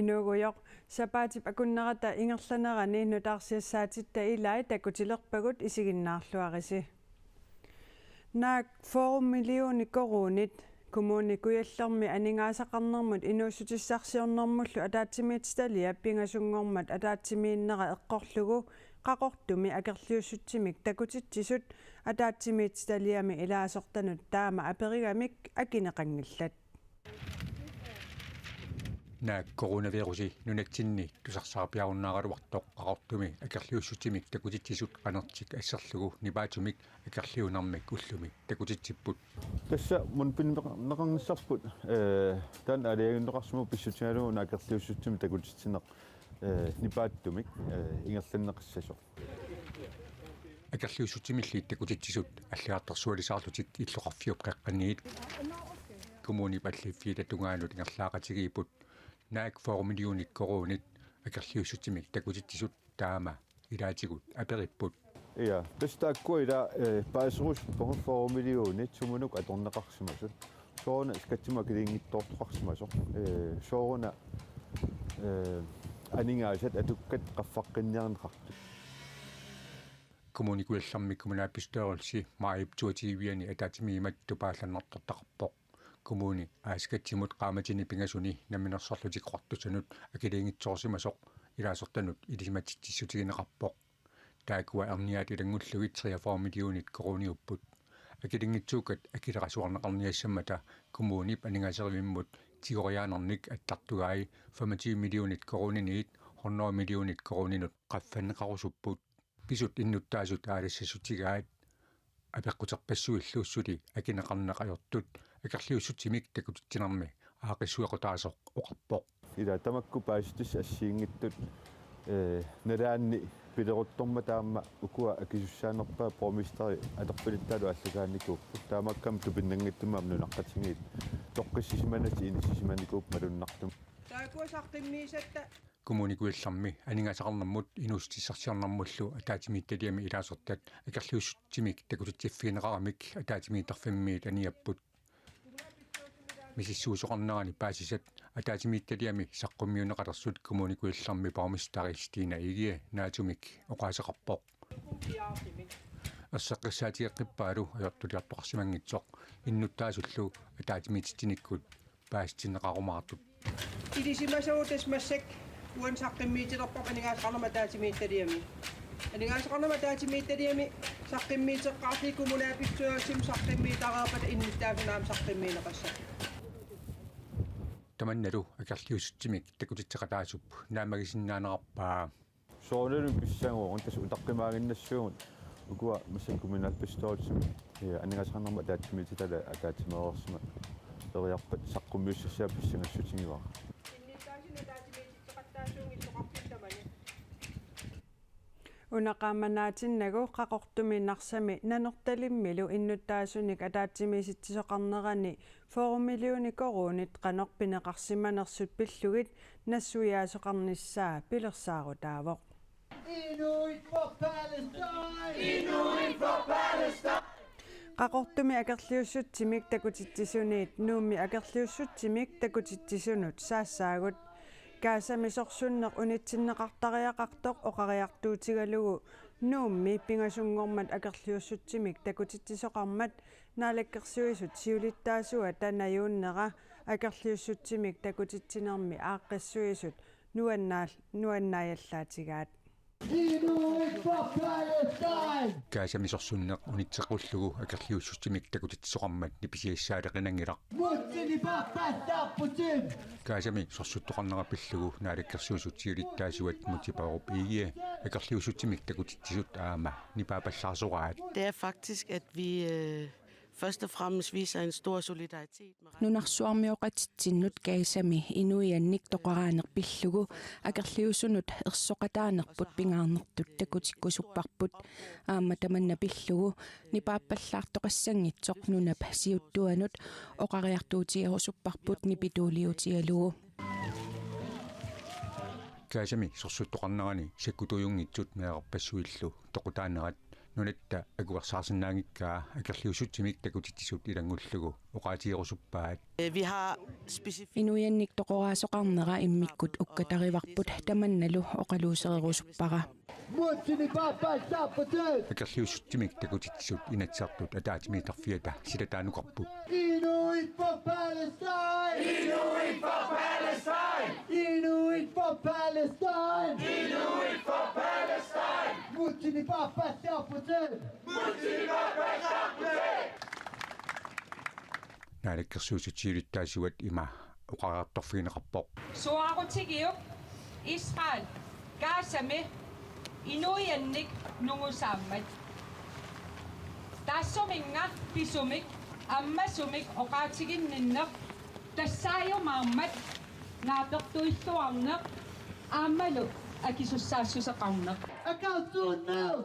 Inuguyoq sapaatip akunnerata ingerlanerani nutaarsiassaatit ilai takutilerpagut isiginnaarluarisi. Naak 4 millioni korunit kommuni kuyallermi aningaasaqarnermut inuussutissarsiornermullu ataatsimiitstalia pingasungormat ataatsimiinnera eqqorlugu qaqortumi akerliussutsimik takutittisut ataatsimiitstaliami ilaasortanut taama aperigamik akineqanngillat. Naak coronavirusi nunatsinni tusarsaarpiarunnaaruartoq qaqortumi akerliussutsimik takutittisut qanertik asserlugu nipaatumik akerliunarmik ullumi takutitsipput tassa mun pinneqarnissarput tan aliagunneqarsumu pissutigaluuna akerliussutsimik takutitsinneq nipaattumik ingerlanneqissasoq akerliussutsimilliit takutittisut аллиартэрсуалисаарлутик иллоқарфиуп қеққанниит коммуни паллиффиита тунгаанут ингерлаақатигиипут наак 4 миллионик коронит акерлиуссутимик такутитсисут таама илаатигут апериппут ja тастааккуила паасерус 4 миллионит сумунук аторнеқарсимасут соорна скатсима килингиттоортоқарсимасоқ соорна анингаасат атуккат qaffaqqinnernaqartu коммуникуалларми коммунааппистерулси маип туативиани атаатимиимат тупаалланнартартақарпоқ коммуни ааскатсимут qaamатини пингасуни наминерсарлутик қортусанут акилингитсоорсимасоқ илаасортанут илисиматситсутигинеқарпоқ таакуа арниаат илангуллугит 3 миллионит корониуппут акилингитсуукат акилерасуарнеқарниассамата коммунип анингасеривиммут тигориаанерник аттартугаи 25 миллионит корониниит 100 миллионит коронинут qaffannеқарусуппут писут иннуттаасут аалассасутигаат апеққутерпассуиллууссули акинеқарнеқajortut акерлиуссутимик такутитсинарми аақиссуеқутаасоқ оқарпоқ ила тамакку пааситис ассиингиттут налаанни пилеруттормма таама укуа акисуссаанерпаа промистери атерпилиттаалу аллагааникууппут таамаккам тупиннангиттумаам нунаққатингиит тоққиссисиманати инисисиманикууп малуннартум таакуасартиммиисатта коммуникуалларми анингасақарнэрмут инуустиссарсиарнэрмуллу атаатимиитталиами илаасортат акерлиуссутимик такутитсиффинеқарамик атаатимииттарфиммиит аниаппут мисиссуусоқарнерани паасисат атаатимиитталиами саққуммиунеқалерсут коммуникуалларми паумистаристина игия наатумик оқаасеқарпоқ ассаққиссаатиаққиппаалу ajortuliartoqarsimangitsoq иннуттаасуллу атаатимиитсиниккут паастинеқарумаартут илисимасуутас массак уансаққиммиитилерпап анигаасақарнама таатимиитталиами анигаасақарнама таатимиитталиами саққиммиитеққарли коммунааписсуассим саққиммиитараарпат инниттаасунаам саққиммиинеқасса таманналу акерлиуссутимик такутитсеқатаасуп наамагисиннаанеқарпаа соорнерун писсаагуун тас утаққимаагиннассуугут укуа массаккуминалпистоорсими анигаасақарнама таатимиититала атаатимеерсима териарпат саққуммиуссассаа писсангассутингиваа унақааманаатиннагу qaqortuminnarsami nanertalimmilu innuttaasunik ataatsimiisittisoqarnerani 4 millioni korunit qanorpineqarsimanersut pillugit nassuiaasoqarnissaa pilersaarutaavoq Inuit for Palestine! Inuit for Palestine! qaqortumi akerliussutsimik takutittisuniit nuummi akerliussutsimik takutittisunut saassaagut kaasamisorsunneq unitsinneqartariaqartoq oqariartuutigalugu nuummi pingasungormat akerliussutsimik takutittisoqarmat naalakkersuisut siulittaasua tanayuunnera akerliussutsimik takutitsinermi aaqqissuisut nuannaajallaatigaat Inuit for Palestine! kaasamisorsunneq unitsequllugu akerliussutsimik takutitsoqarmat nipisiassaadeqinangilaq Mutsini pappastapputim! kaasami sorsuttoqarnerapillugu naalakkersuisutiulittaasuat mutiparup igia akerliussutsimik takutitsisut aama nipaapallarsoraat. Det er faktisk, at vi først og fremmest viser en stor solidaritet med nunarsuarmioqatitsinnut kaisami inuiannik toqaraanerpillugu akerliusunut ersoqataanerput pingaarnertut takutikkusupparput aamma tamanna pillugu nipaappallartoqassangitsoq nunap siuttuanut oqariartuutigerusupparput nipituuliutigalugu kaasami sorsuttoqarnerani sakkutujunngitsut meeqarpassuillu toqutaanerat nunetta akuarsaasinnaangikkaa akerliussutsimik takutittisut ilangullugu oqaatigerusuppaat Vi har specifikt Inuiannik toqoraasoqarnera immikkut ukkatarivarput tamannalu oqaluusererusuppaqa. Mutsini papa saputib. akerliussutsimik takutittisut inatsiartut ataatimiitarfiata silataanuqarput Inuit for Palestine. Inuit for Palestine! Inuit for Palestine. Inuit for Palestine! Mutsini papa saputib. naalakkersuusutiilittaasuat ima oqaraartorfiineqarpoq Suarutigiuk Israel Gaasami Inuiannik nungusaammat Tassuminga pisumik ammasumik oqaatiginninneq tassaajumaammat naapertuilluarneq aammalu akisussaasusseqarneq Akautunnu.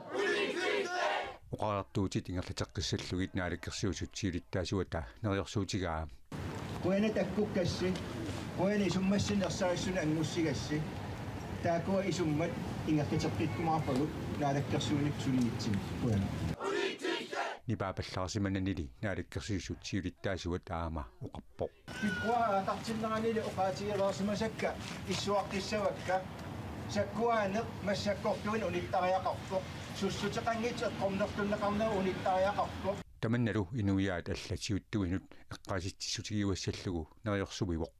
oqaraartuutit ingerlateqqissallugit naalakkersuusutiilittaasuata neriorsuutigaa Kuena takkukassi, kuena isummassinnersaarissuna angussigassi, taakua isummat ingertateqqitkumaarpagut naalakkersuunik sulinitsin kuena. nipaapallarsimananili naalakkersuusutiilittaasuat aama oqarpoq Pikkua tartinneranili oqaatigelersimasakka issuaqqissavakka sakkuaaneq massakkortuin unittariaqarpoq sussuteqangit eqqornertunneqarnera unittariaqarpoq tamannalu inuiaat allatiuttuinut eqqaasitsissutigiuassallugu neriorsuvivoq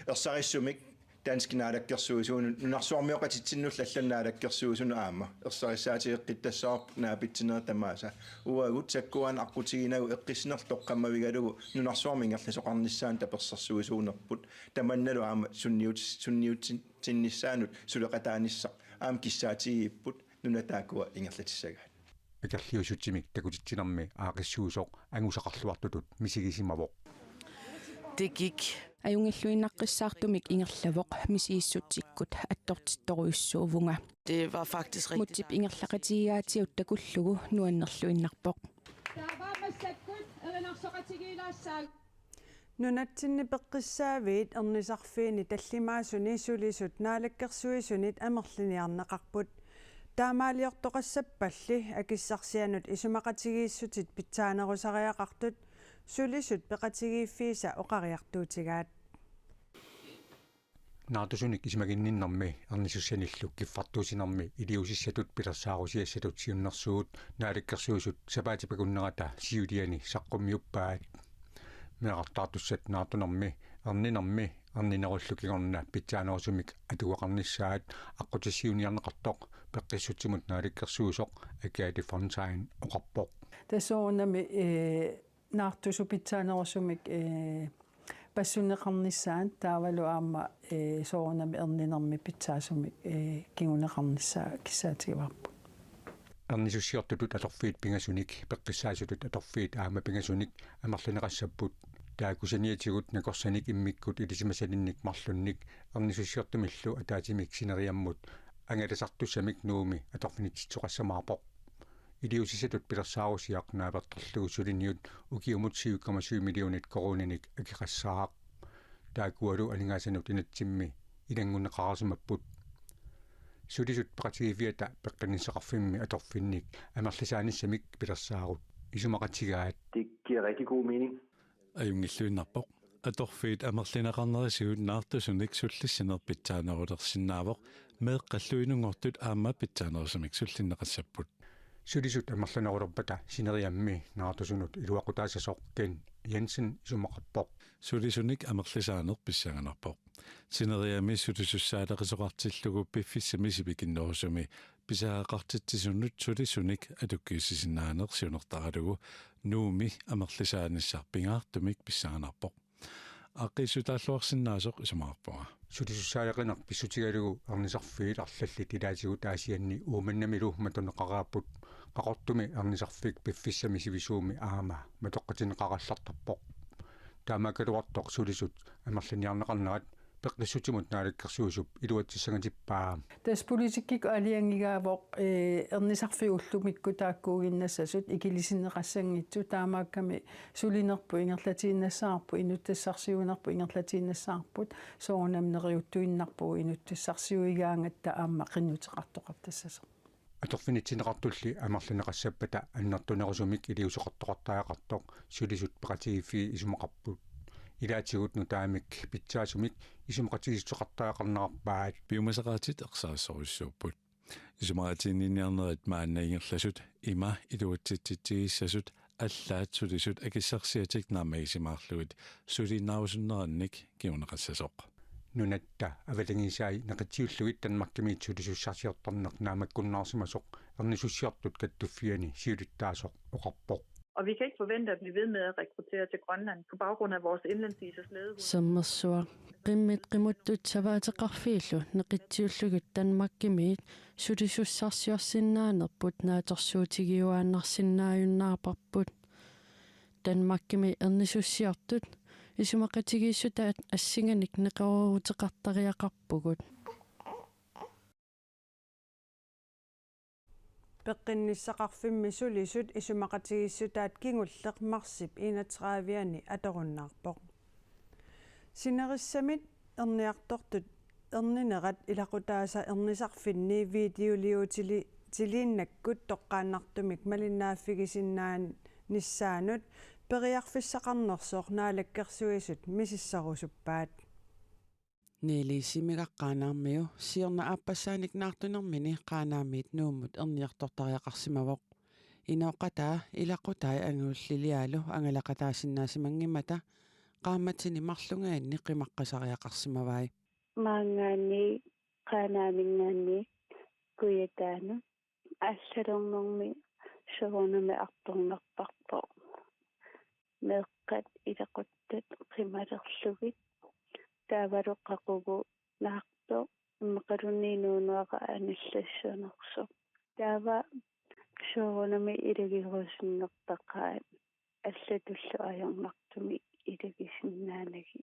Ersarissumik dansk naalakkersuusuun nunarsuarmioqatitsinnullallal naalakkersuusunu aama ersarissaatigeqqittassaarp naapitsinera tamaasa uagut sakkuaan aqutiginagu eqqisnertoqqammavigalugu nunarsuarmingerlasoqarnissaan tapersersuusuunerput tamannalu aama sunniutsinnissaanut suleqataanissaq aam kissaatigiipput nunataakua ingerlatissagaat akerliusutsimik takutitsinarmi aaqissuusoq angusaqarluartutut misigisimawoq det gik. Ajungilluinnaqqissaartumik ingerlavoq misiissuttikkut attortittoruissuuvunga. Det var faktisk rigtig Mutsip ingerlaqatigiaatiut takullugu nuannerluinnarpoq. Taavaamassakut erinarsoqatigiilaassаа nunatsinni peqqissaaviit ernisarfiini tallimaasuni sulisut naalakkersuisunit amerliniarneqarput taamaaliortoqassappalli akissarsianut isumaqatigiissutit pitsaanerusariaqartut sulisut peqatigiiffiisa oqariartuutigaat naatusunik isimaginninnermi ernisussanillu kiffartuusinarmi iliusissatut pilersaarusiassatut siunnersuut naalakkersuusut sapaatipakunnerata siuliani saqqummiuppaat meaqartaartussat naatunarmi erninarmi erninerullukikorna pitsaanerusumik atuaqarnissaat aqqutissiuniarneqartoq peqqissutsimut naalakkersuusoq akaati fontaine oqarpoq tasoornami naartusu pitsaanerusumik passuneqarnissaan taavalu aama soornami erninermi pitsaasumik kiguneqarnissaa kissaatigivarpu ernisussiortutut atorfiit pingasunik peqqissaasutut atorfiit aama pingasunik amerlineqassapput taakusaniatigut nakorsanik immikkut ilisimasalinnik marlunnik ernisussiortumillu ataatimik sineriammut angalasartussamik nuumi atorfinititsoqassamaarpoq iliusissatut pilersaarusiaq naapertorlugu suliniut ukiumut 7,7 millionit korunanik akiqassaaq taakualu alingaasanut inatsimmi ilangunneqarasimapput sulisut peqatigiviata peqqinnisseqarfimmi atorfinnik amerlisaanissamik pilersaarut isumaqatigaat Det giver rigtig god mening. Ajungilluinnarpoq atorfiit amerlineqarnerisuut naartusunik sullissinerpitsaanerulersinnaavoq meeqqalluinungortut aama pitsaanerusumik sullinneqassapput sulisut amerlinerulerpata sineriammi naartusunut iluaqutaasasoqqin Jensen isumaqarpoq sulisunik amerlisaaner pissanganarpoq sineriami sulisussaaleqisoqartillugu piffissami sipikinnerusumi pisaaqartitsisunnut sulisunik atukkiussisinaanersiunertaralugu nuumi amerlisaanissaarpingaartumik pissanganarpoq aqqiissutaalluarsinnaasoq isumaqarpunga sulisussaaleqineq pissutigalugu ernisarfiit arlallit ilaatigut aasianni uumannamilu matuneqaraapput qaqortumi ernisarfik piffissami sivisuumi aama matoqqatineqarallartarpoq taamakaluartoq sulisut amerliniarneqarnerat peqqissutimmut naalakkersuusup iluatsissangatippaa tas politikkik aliangigaavoq ernisarfiullumikku taakkuuginnassasut ikilisinneqassangitsu taamaakkami sulinerpu ingerlatiinnassаарpu inuttassarsiunerpu ingerlatiinnassаарput soornamneriuttuinnarpu inuttassarsiuigaangatta aamma qinnuteqartoqartassasa аторфинитсинеқартулли амерлунеқассаппата аннартунерусумик илиусоқартоқартаақартоқ сулисут пеқатигиффи исумақарпут илаатигут нутаамик питсаасумик исумақатигиссоқартаақарнеқарпаат биумасақаатит эқсаассоруссууппут исумаатинниарнерит мааннаингерласут има илуатситситсигиссасут аллаат сулисут акиссарсиатик наамагисимаарлугит сулиннаусуннеранник киунеқассасоқ нунатта авалангисаи неқитсиуллугит танмаккимиит сулисуссарсиортарнеқ наамаккуннаарсимасоқ ернисуссиортут каттуффиани сиулиттаасоқ оқарпоқ. Og vi kan ikke forvente at blive ved med at rekruttere til Grønland på baggrund af vores indlandsisers ledehud. Sammersua qimmitqimuttutsawaatiqarfiillu neqittiullugut tanmakkimiit sulisussarsiorsinnaanerput naatorsuutigiuaannarsinnaajunnaarparput tanmakkimi ernisussiartut isumaqatigiissutaat assinganik neqaruuteqartariaqarpugut peqqinnissaqarfimmi sulisut isumaqatigiissutaat kingulleq marsip 31 atorunnaarpoq sinerissamit erniartortut erninerat ilaqutaasa ernisarfinni videoliutili tiliinnakkut toqqaannartumik malinnaaffigisinnaан nissaanut periarfissaqarnersoq naalakkersuisut misissarusuppaat Neelisiimigaqqaanaarmiu siorna aappasaanik naartunermini qaanaamiit nuummut erniartortariaqarsimavoq inaoqataa ilaqutai anguulliliaalu angalaqataasinnaasimanngimata qaammatini marlungaanni qimaqqasariaqarsimavai maangaanni qaanaamingaanni kuyataanu аллалернэрми согонами арторнерпарпо меэккат илақуттат қималерлугит таавалоққақугу наарто иммақалунниинуунуаqa аналлассуунерсо таава согонами илагирусиннертаққаат аллатуллу ajornartumi iлагисиннаанаги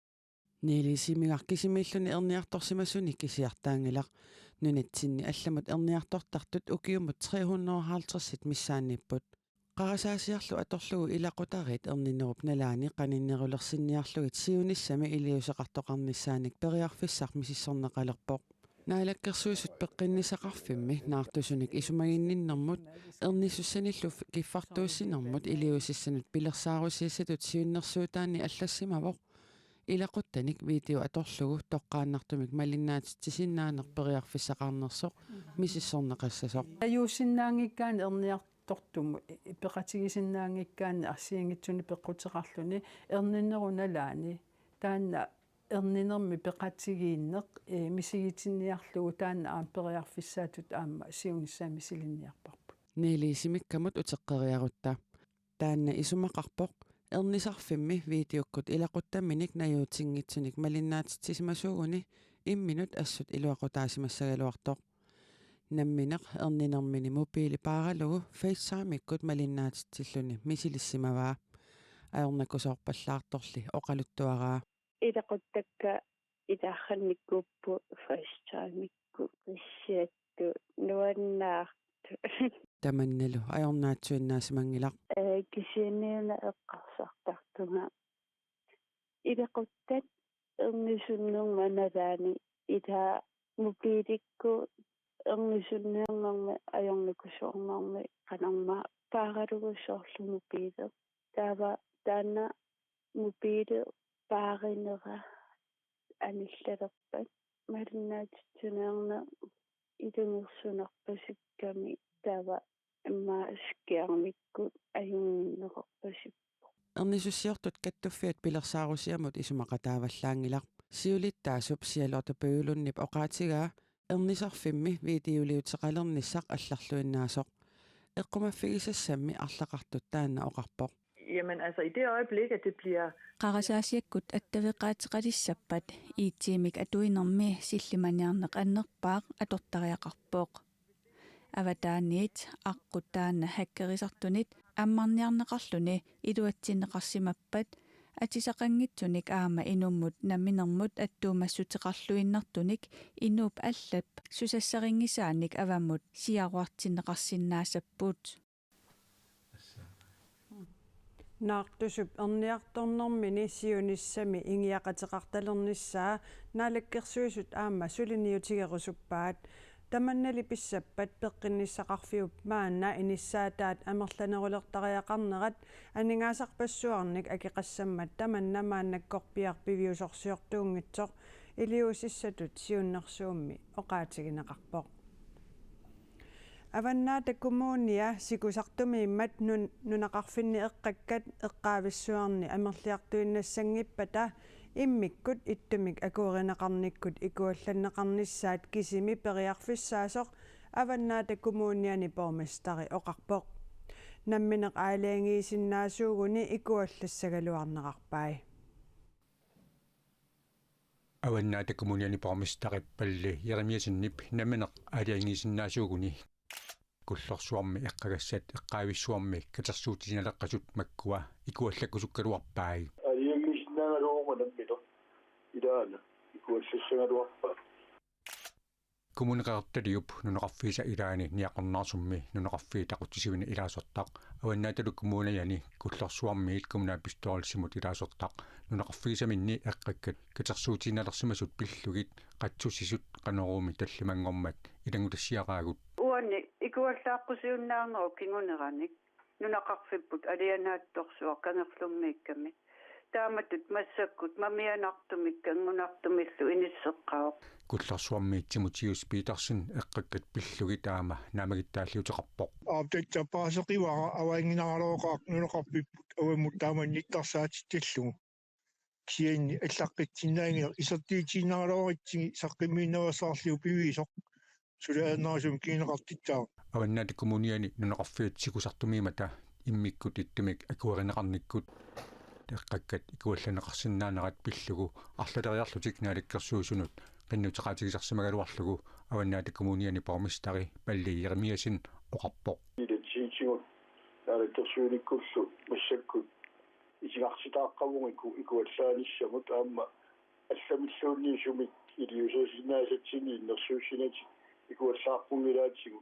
Neelisiimigarkisimilluni erniartorsimassunik kisiartaangilaq nunatsinni allamut erniartortartut ukiumut 350 missaannipput qarasaasiarlu atorlugu ilaqutarit erninerup nalaani qaninnerulersinniarlugit siunissami iliuseqartoqarnissaanik periarfissar misissorneqalerpoq naalakkersuisut peqqinnisaqarfimmi naartusunik isumaginninnermut ernisussanillu kiffartuussinermut iliusissanut pilersaarusiissatut siunnersuutaanni allassimavoq ilaquttanik video atorlugu toqqaannartumik malinnaatitisinnaanerperiarfissaqarnersoq misissorneqassasoq ajuusinnaangikkaan erniartortumu peqatigisinnaangikkaan arsiingitsuni peqqutеqarluni erninnerunalaani taanna erninermi peqatigiinneq misigitinniarlugu taanna aamпериарфиссаатут аама сиунissаами силинниарпарпут neelisiimikkamut uteqqeriarutta taanna isumaqarpoq ernisarfimmi videokkut ilaquttaminik najuutiнгitsunik malinnaatitisimasuguni imminut assut iluaqutaasimassagaluartoq nammineq erninermini mobiilipaaralugu FaceTime-ikkut malinnaatitilluni misilissimavaa ajornakusoorpallaartorli oqaluttuaraa илақуттакка илаарханниккууппу FaceTime-ikku qissiattu nuannaartu tamannalu ajornaatsuinnaasimanngilaq кисианниуна эққарсартартунга илақутtat эрнисуннерманалаани ита мобиликку эрнисуннернерми ajornakusoornermi qanarma paaralugussooрлу мобиле таава таана мобиле пааринера аниллалерпат малиннаатитсунеерна илунгерсунарпасикками таава имма скиармикку аюннеқарпасип ernisussiortut kattuffiat pilersaarusiamut isumaqataavallaangilaq siulittaasup sialortapøulunnip oqaatigaa ernisarfimmi videoliuteqalernissaq allarluinnaasoq eqqumaffigisassammi arlaqartut taanna oqarpoq Jamen altså i det øjeblik at det bliver qarasaasiakkut attaviqaatiqalissappat iitsiimik atuinermi sillimaniarneq annerpaaq atortariaqarpoq avataaniit aqqutaanna hakkerisartunit аммарниарнеқарлуни илуатсинеқарсимаппат атисақангитсуник аама инуммут намминермут аттуумассутеқарлуиннартуник инууп аллап сусассарингисааник аваммут сиаруартинеқарсиннаасаппут наартусуп эрниарторнэрмини сиунissami ингиақатеқарталернissaa наалаккерсуисут аама сулиниутигерусуппаат таманнали писсаппат пеққинниссақарфиуп маанна инissаатаат амерланерулертариақарнерат анингаасарпассуарник акеқассаммат таманна мааннаккорпиар пивиусорсиортуунгитсоқ илиусиссатут сиуннэрсуумми оқаатигинеқарпоқ аваннаата коммууния сикусартумииммат нунақарфинни эққаккат эққаависсуарни амерлиартуиннассангиппата иммиккут иттумик акууринеқарниккут икуалланнеқарниссаат кисими периарфиссаасоқ аваннаата коммууниани порместари оқарпоқ намминеқ аалиангиисиннаасуугуни икуаллассагалуарнеқарпай аваннаата коммуниани порместариппалли Еремиасиннип намминеқ аалиангиисиннаасуугуни куллорсуарми эққагассат эққаависсуарми катерсуутисиналеққасут маккуа икуаллаккусуккалуарпаи алиангиисиннаагалуорманаммито илаана икуаллассагалуарпаа коммуникаарталиуп нунеқарфииса илаани ниақорнаарсумми нунеқарфии тақутсисивина илаасортақ аваннааталу коммунаяни куллорсуармиит коммунапистооралсимут илаасортақ нунеқарфиисаминни эққаккат катерсуутисиналерсимасут пиллугит қатсуссисут қанеруми таллимангормат илангутассиараагут уанни икуаллааққусиуннаарнеру кингунераник нунақарфиппут алианаатторсуа канерлуммиикками тааматут массаккут мамианартумик кангунартумиллу иниссеққаоқ кулларсуармиитсимутиус питерсен эққаккат пиллугит аама наамагиттааллиутеқарпоқ аптаттапаасеқивара аваангинаралооқаақ нунеқарпиппут аваммут тааманниттарсаатитталлугу кианни аллаққитсиннаангиер исертиитинаралооритсиги саққиммииннавассаарлиу пивисоқ сулааннаасум кинеқартитсаа аваннаати коммуниани нунеқарфиит сикусартумиимата иммиккут иттумик акуаринеқарниккут эққаккат икуалланеқарсинаанерат пиллугу арлалериарлутик нааликкерсуусунут qinnuteqaatigisarsimagaluarlugu аваннаати коммуниани пормистари палли Еремиасин оқарпоқ илатсиитигут нааликкерсууниккуллу массаккут исигартитааққавугику икуаллааниссамут аама алламиллуунниисумик илиусасинаасатсини иннерсуусинати икуаллаарпунгилаатсигу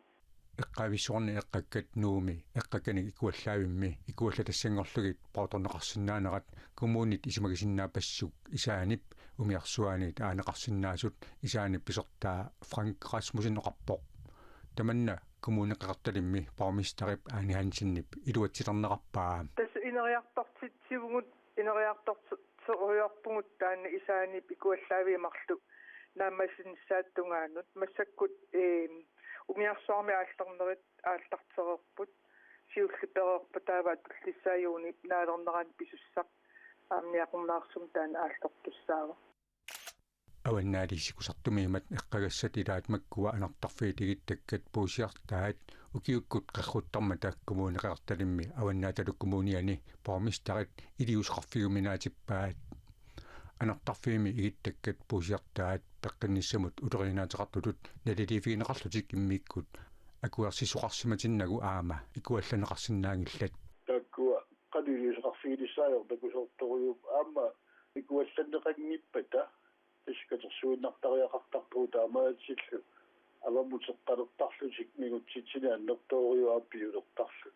эққависсуарни эққаккат нууми эққаккани икуаллаавимми икуаллатассангорлугит пооторнеқарсинаанерат коммуунит исимагисиннаапассук исаанип умиарсуаниит аанеқарсинаасут исаанип писортаа Франк Расмусин оқарпоқ таманна коммуунеқарталимми пормистарип аанихансиннип илуатсилернеқарпаа тас инериартортитсивгут инериарторсориорпугут таана исаанип икуаллаавимарлу наамассинсааттунгаанут массаккут умиарсуарми ааллернерит ааллартерерпут сиуллиперерпа тааваат туллиссааюуни наалернеран писуссақ аамниақорнаарсум таана ааллортуссаава аваннаали сикусартумиимат эққагассат илаат маккуа анартарфиитигиттаккат пуусиартаат укиуккут қарруттармата коммуунеқарталимми аваннааталу коммуниани пормистарит илиусқарфигуминаатиппаат анартарфиими игиттаккат пуусиартаат пеққинниссамут улеринаатерартулут налилифигинеқарлутик иммиккут акуарсисоқарсиматиннагу аама икуалланеқарсинаангиллат таккуа қадилисоқарфигилиссаajor такусорторуйуп аама икуалланнеқангиппата тискатерсуиннартариақартарпуу таамаатсиллу аваммутеққалертарлутик мигутситсинааннэрторуйуаппиулертарлу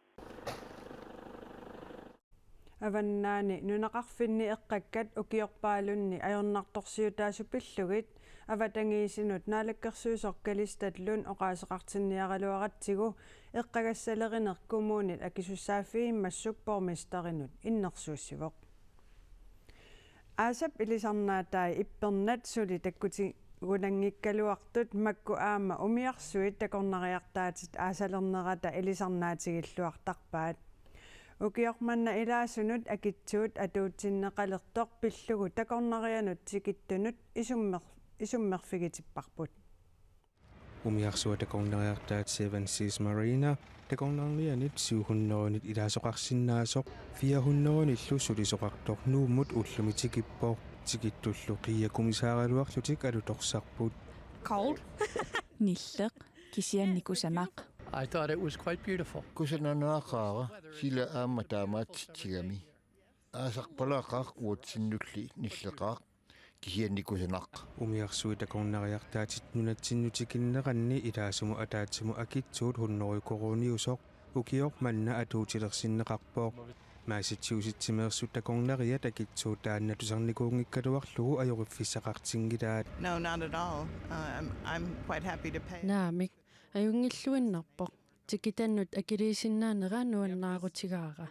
аваннаани нунақарфинни эққаккат укиорпаалунни ajornartorsiutaasupillugit аватангиисинут наалаккерсуусоркалистатлун оқаасеқартинниаралуаратсигу эққагассалеринер коммуунит акисуссааффииммассук пормистаринут иннерсууссивоқ аасап илисарнаатаи иппернат сули таккути гунангиккалуартут макку аама умиарсуит такорнариартаатит аасалернерата илисарнаатигиллуартарпаат укиорманна илаасунут акитсуут атуутсиннеқалертоқ пиллугу такорнарианут тикиттунут исуммерфигитиппарпут умиарсуа такорнариартаат Seven Seas Marina такорнарнианит 700-нит илаасоқарсиннаасоқ 400-ниллу сулисоқартор нууммут уллумитикиппоо тикиттуллу қиякумисааралуарлутик алуторсарпут Cold ниллеқ кисианникусанақ I thought it was quite beautiful. Kusananaaqaara sila aamma taamaatsigami. Aasarpalaaqaaq uutsinulli nilleqaaq kisiannikusanaq. Umiarsui takornariartaatit nunatsinnutikиннеранни илаасуму атаатсиму акитсуут хуннорикорууниусоқ укиор манна атуутилерсиннеқарпоо Maasitsuusittimeersut takornariat akitsuutaanna tusarnikuungikkaluarlugu ajoriffiссақартингилаат. No, not at all. I'm quite happy to pay. Naamik ajungilluinnarpoq tikitannut akiliisinnaanera nuannaarutigaaqa.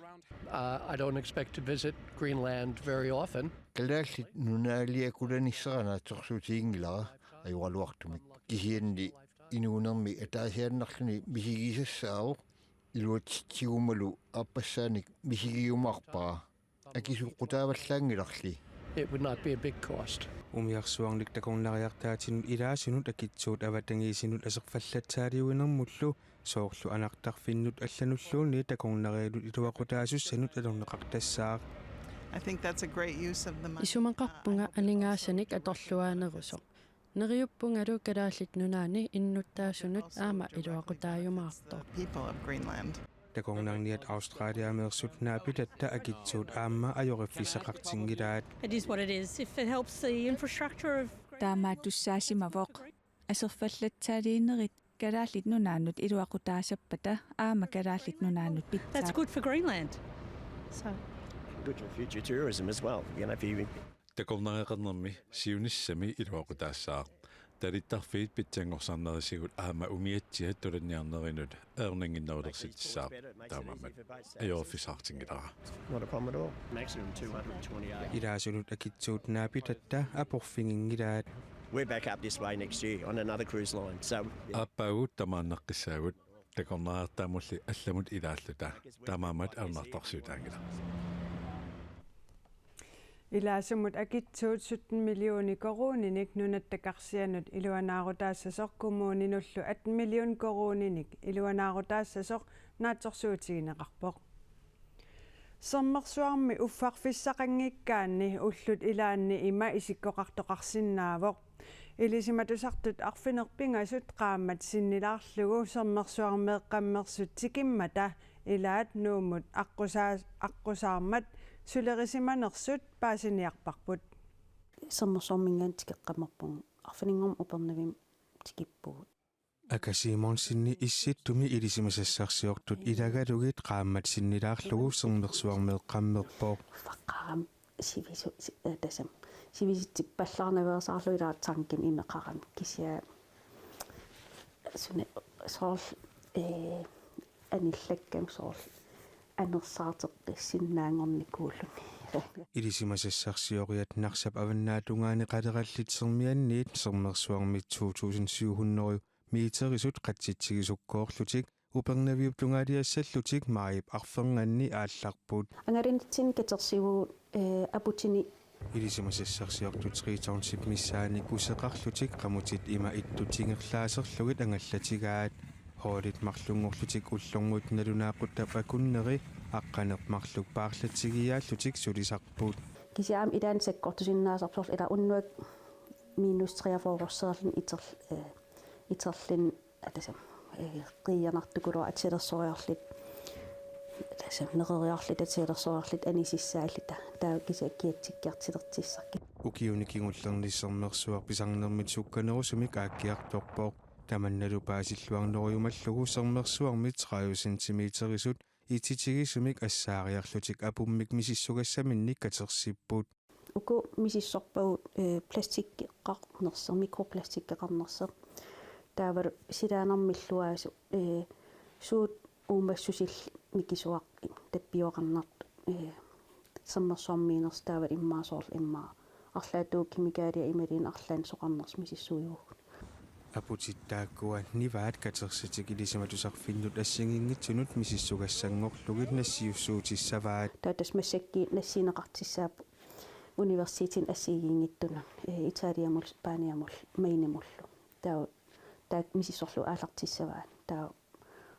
I don't expect to visit Greenland very often. Kalaallit nunaaliakulanissaqanaatorsuutiingilара ajualuartumik kisianni inuunermi ataasiannarluni misigisassaavo iluatitigumalu aapassaanik misigiumaarpara akisuqqutaavallaangilarli. It would not be a big cost. Umiarsuarnik takornariartaatinut ilaasunut akitsuut avatangiisinut aserfallattaaliuinermullu soorlu anartarfinnut allanulluuni takornarialut iluaqutaasussanut alorneqartassaaq. I think that's a great use of the money. Isumaqarpunga alingaasanik atorluaanerusoq. Neriuppungalu kalaallit nunaani innuttaasunut aama iluaqutaayumaarto. People of Greenland. Takornarniat Australiameersut naapitatta akitsuut aamma ajoriffiссақартингилаат. It is what it is. If it helps the infrastructure of таамааттуссаасимавоқ асерфаллатсаалиинерит калааллит нунааннут илуақутаасаппата аама калааллит нунааннут питсаа. That's good for Greenland. So good for future tourism as well. You know, if you takornariaqarnermi siunissami iluaqutaassаа talittarfiit pitsangorsarnerisigut aama umiatsiat tulanniarnerinut earninginnarulersitsaa taamammat ajoriffisaartingilara. Not a problem at all. Maximum 228. Ilaasunut akitsuut naapitatta aporfingingilaat. We're back up this way next year on another cruise line. So Appagut tamaannaqqissaagut takornariartaamulli allamut ilaalluta taamaamat arnartarsuutaangila. Ilaasumut akitsuut 17 miljooni koruuninik nunattakarsianut iluanaarutaassasor kumuuninullu 8 miljoon koruuninik iluanaarutaassasor naatsorsuutigineqarpoq. Sommersuarmi uffarfissaqanngikkaanni ullut ilaanni ima isikkoqartoqarsinnaavoq. Ilisimatusartut arfinerpingasut qaammat sinnilaarlugu sommersuarmeeqqammersut tikimmata ilaat nuumut aqusaarmat sulerisimanersut paasiniarparput. Sommersuarmingaan tikeqqamerpun arfiningorm upernavim tikippugut. Akasiimon sinni issittumi ilisimasassarsiortut ilagalugit qaammat sinnilaarlugu sommersuarmeeqqammerpoo. Faqaram sivisu tasam sivisittippallaarnaveersaarlu ilaat tankin inneqaram kisia sunne soorl anillakkem soorl anersaarteqqissinnaangornikuulluni. Ilisimasassarsioriat narsap avannaatungaani qalerallitsermianniit sommersuarmit 2700 meterisut qatsitsigisukkoorlutik upernaviuptungaaliassallutik maip arferngannni aallarput. Angarinitsin katersivu aputini Ilisimasassarsiortu 3 township missaani kuseqarlutik qamutit ima ittutingerlaaserlugit angallatigaat hoolit marlungorlutik ullorngut nalunaaquttab akunneri aqqanermarluk paarlatigiaallutik sulisarput. Kisiam idan sekkortusinnaasarsorl ila unnuak -43 iterlin atasam qiianartukulu atselersooriarlit tasam nereriarlit atselersooriarlit anisissaalita taa kisakkiatsikkiartilertissarki ukiunikingullernissernersuar pisarnermit sukkanerusumik aakkiartorpoq tamannalu paasilluarnoriumallugu sernersuarmit 30 centimeterisut ititigisumik assaariarlutik apummik misissugassaminnik katersipput uku misissorpagut plastikkeqqarnerser mikroplastikkeqarnerser taavar silaanermilluaasu suut uummassusill mikisuaq tappioqarnart sernersuarmiiners taavat immaasoorl immaa arlaatuuk kimikaalia imalin arlaan soqarners misissuuyuu aputittaakkua nivaat katersitik ilisimatusarfinnut assingiнгитсунут misissugassangorlugit nassiussuutissavaat taatas massakki nassiineqartissaap universitetin assigiingittuna italiamul spaniamul mainimullu taa misissorlu aallartissavaat taa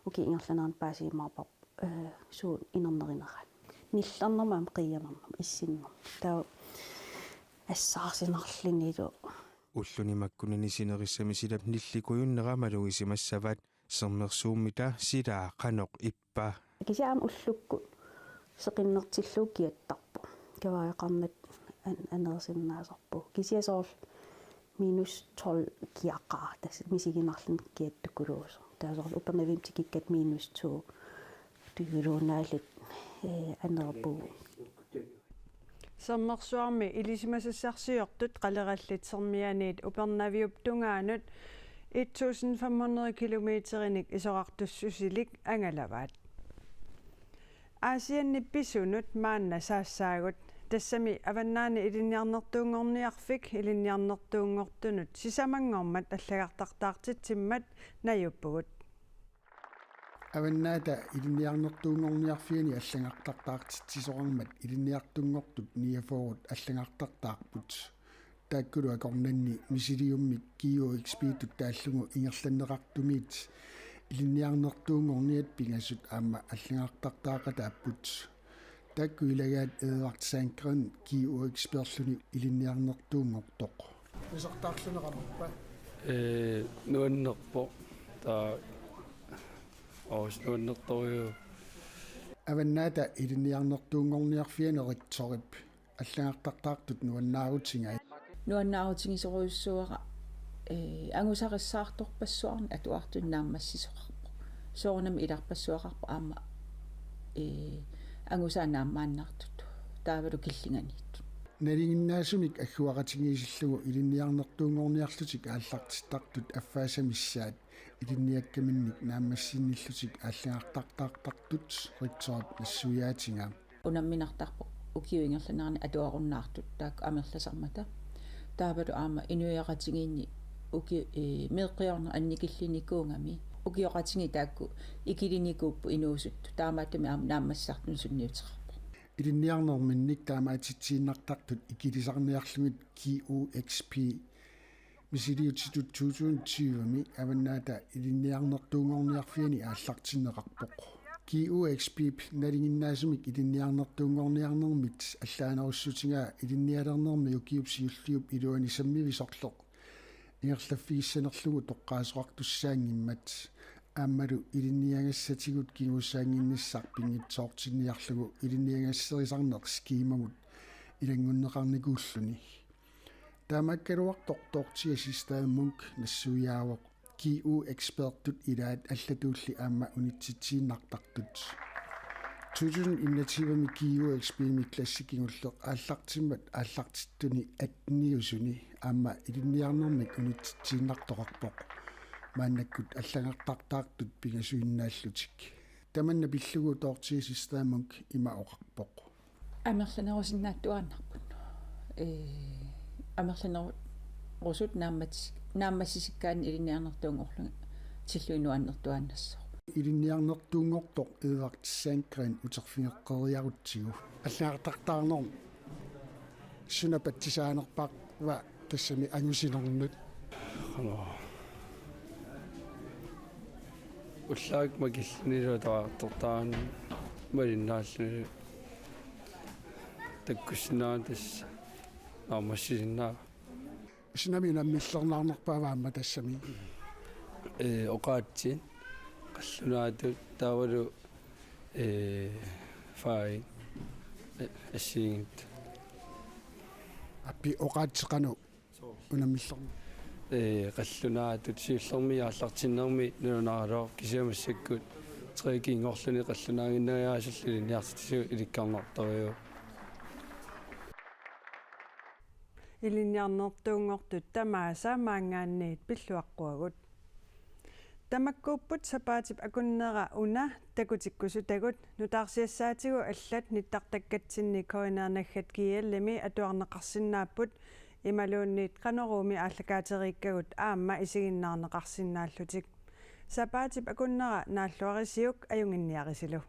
uki ingerlanaan paasiimaarpar suun inernerinarat nillarnermaam qiianernerm issinner taa assaasinarlinilu ullunimakkunini sinerissami silap nillikujunneramaluisimassavat sernersuummita silaa qanoq ippa kisiam ullukku seqinnertilluu kiattarpu kavaaqarnat anersinnaaserpu kisiasoorl -12 kiaqaa tas misiginarlin kiattukuluus taasoorl upernavim tikikkat -2 tyguluunaalit анерпугу саммерсуарми илисимасассарсиортут қалераллит сэрмианиит упернавиуп тунгаанут 1500 километериник исоқартуссусилик ангалаваат аасианнипписунут маанна саассаагут тассами аваннаани илинниарнертуунгорниарфик илинниарнертуунгортунут сисамангормат аллагартартаартитсиммат наюппугут аваннаата илинниарнертуунгорниарфиани аллагартартаартитсисоқармат илинниартунгортут ниафоорут аллагартартаарпут тааккулу акорнанни мисилиуммик кио экспитут тааллугу ингерланнеқартумиит илинниарнертуунгорниат пингасут аама аллагартартаақатааппут таакку илагаат эерартсаанкерн кио эксперлуни илинниарнертуунгортоқ исортаарлунеқарпа нуаннерпо таа нуаннерториу аваннаата илинниарнертуунгорниарфианеритсорип аллагартартаартут нуаннаарутингай нуаннаарутингисоруйуссуара ангусариссаарторпассуарни атуартуннааммассисоқарпо соорнами иларпассуақарпо аама ангусаанааммааннартут таавалу киллинганиит налингиннаасумик аггуаратингиисиллугу илинниарнертуунгорниарлутик ааллартиттартут аффаасамиссаат илинниаккаминник нааммассинниллутик ааллагартартаартартут ритсоорп нассуяатинга унамминартарпо укиуингерланерани атуаруннаартут таак амерласармата таавалу аама инуяратингиинни уки меэкъиорна анникиллиникуунгами укиоqatинги таакку икилиникууппу инуусутту таамааттами аама нааммассартун сунниутерарпо илинниарнерминник таамаатитсииннартартут икилисарниарлугит QXP мисилиутитут 2020ми аваннаата илинниарнертуунгорниарфиани ааллартиннеқарпоқ QXP налингиннаасумик илинниарнертуунгорниарнермит аллаанаруссутингаа илинниалернерми укиупсиуллиуп илуани саммивисорлоқ ингерлаффигиссанерлугу тоққаасоқартуссаангиммат ааммалу илинниангассатигут кигуссаангинниссар пингитсоортинниарлугу илинниангассерисарнеқ скимагут илангуннеқарникууллуни таамаккалуартортортиа систааммунк нассуяавоқ QU эксперттут илаат аллатуулли аама унитситсииннартартут 2000 иннативами QU XP-ми классикингуллеқ ааллартиммат ааллартиттуни атниусуни аама илинниарнермик унитситсииннартоқарпоқ мааннаккут аллагартартаартут пигасуиннааллутик таманна пиллугу тоортиа систааммунк имаоқарпоқ амерланерусиннааттуааннарпут амерланеру русут нааммассисиккаани илинниарнертуунгорлунга тиллуинуаннертуааннассо илинниарнертуунгортоқ эерартиссаанкран утерфингеққериарутсигу аллагартартаарнерм сунапатсисаанерпаақва тассами ангусинернут уллаак макиллнилуатаартортаан малиннааллуни таккуссинаатас наамассисиннаа снами наммиллернаарнерпааваама тассами оқаатсин қаллунаату таавалу фай ассиингит аппи оқаатсеқану унаммиллерна қаллунаатут сиуллермиааллартиннерми нунаароо кисиамассаккут трекингорлуни қаллунаагиннариаасулли ниартису иликкарнарториу илинниарнертуунгортут тамааса маангаанниит пиллуаққуагут тамаккууппут сапаатип акуннера уна такутиккусу тагут нутаарсиассаатигу аллат ниттартаккатсинни коинернаггат киаллими атуарнеқарсинааппут ималуунниит канеруми ааллакаатериккагут аама исигиннаарнеқарсинааллутик сапаатип акуннера нааллуарисиук аюнгинниарисилу